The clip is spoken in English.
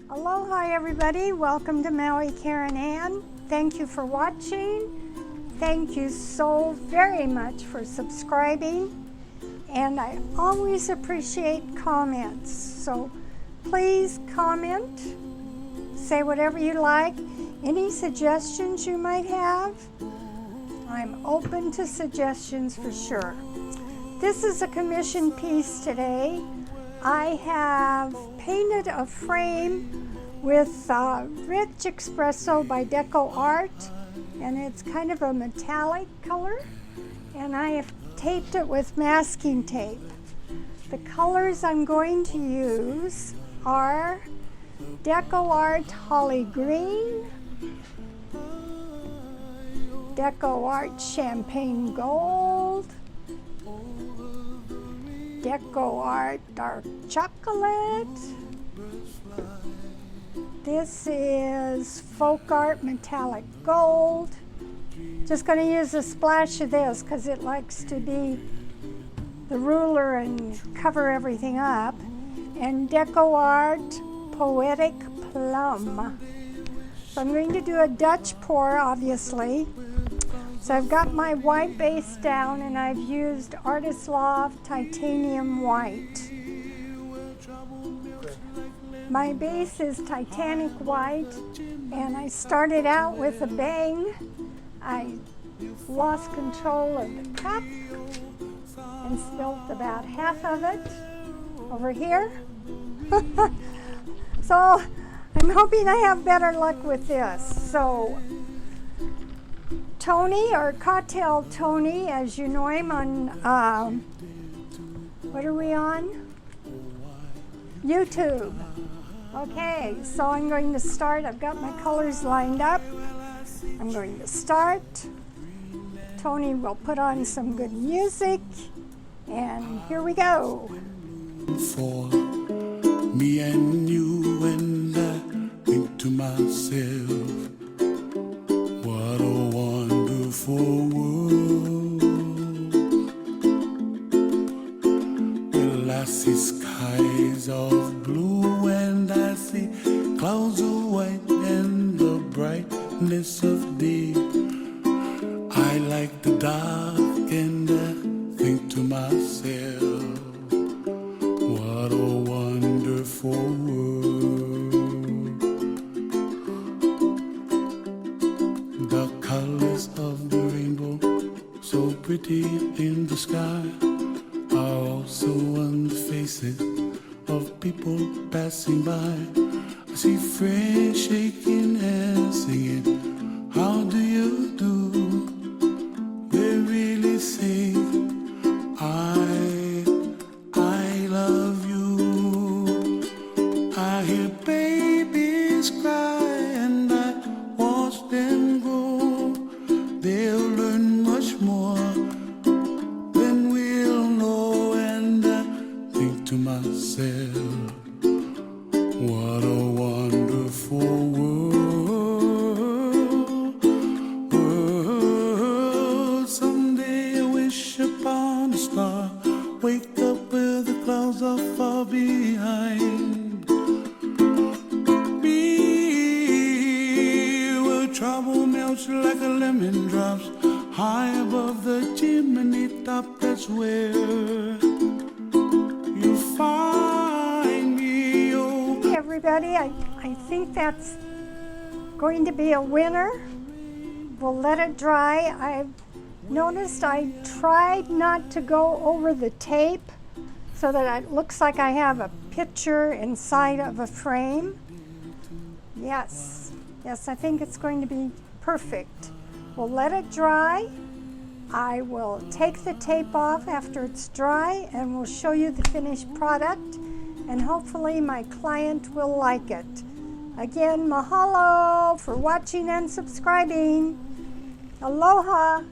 Aloha everybody, welcome to Maui Karen Ann. Thank you for watching. Thank you so very much for subscribing. And I always appreciate comments. So please comment, say whatever you like, any suggestions you might have. I'm open to suggestions for sure. This is a commission piece today. I have painted a frame with Rich Espresso by DECO Art, and it's kind of a metallic color, and I have taped it with masking tape. The colors I'm going to use are DECO Art Holly Green, DECO Art Champagne Gold, DECO Art Dark Chocolate. This is Folk Art Metallic Gold. Just going to use a splash of this because it likes to be the ruler and cover everything up. And DECO Art Poetic Plum. So I'm going to do a Dutch pour, obviously. So I've got my white base down and I've used Artist Loft Titanium White. My base is Titanic White, and I started out with a bang. I lost control of the cup and spilled about half of it over here. So I'm hoping I have better luck with this. So Tony, or Cocktail Tony, as you know him on, what are we on? YouTube. Okay, so I'm going to start. I've got my colors lined up. I'm going to start. Tony will put on some good music, and here we go. For me and you, and I think to myself, what a wonderful world. Well, I see skies of blue, and I see clouds of white, and the brightness of day. I like the dark, and I think to myself, what a wonderful world. The colors of the rainbow, so pretty in the sky, are also on the faces of people passing by. I see friends shaking hands, singing, how do you do? They really say, I love you. I hear babies cry and I watch them grow. They'll learn much more than we'll know, and I think to myself, what a wonderful world. Someday I wish upon a star, wake up where the clouds are far behind me, where trouble melts like a lemon drops high above the chimney top. That's where you find me. Oh, Hey everybody, I think that's going to be a winner. We'll let it dry. I've noticed I tried not to go over the tape so that it looks like I have a picture inside of a frame. Yes, I think it's going to be perfect. We'll let it dry. I will take the tape off after it's dry and we'll show you the finished product, and hopefully my client will like it. Again, mahalo for watching and subscribing. Aloha.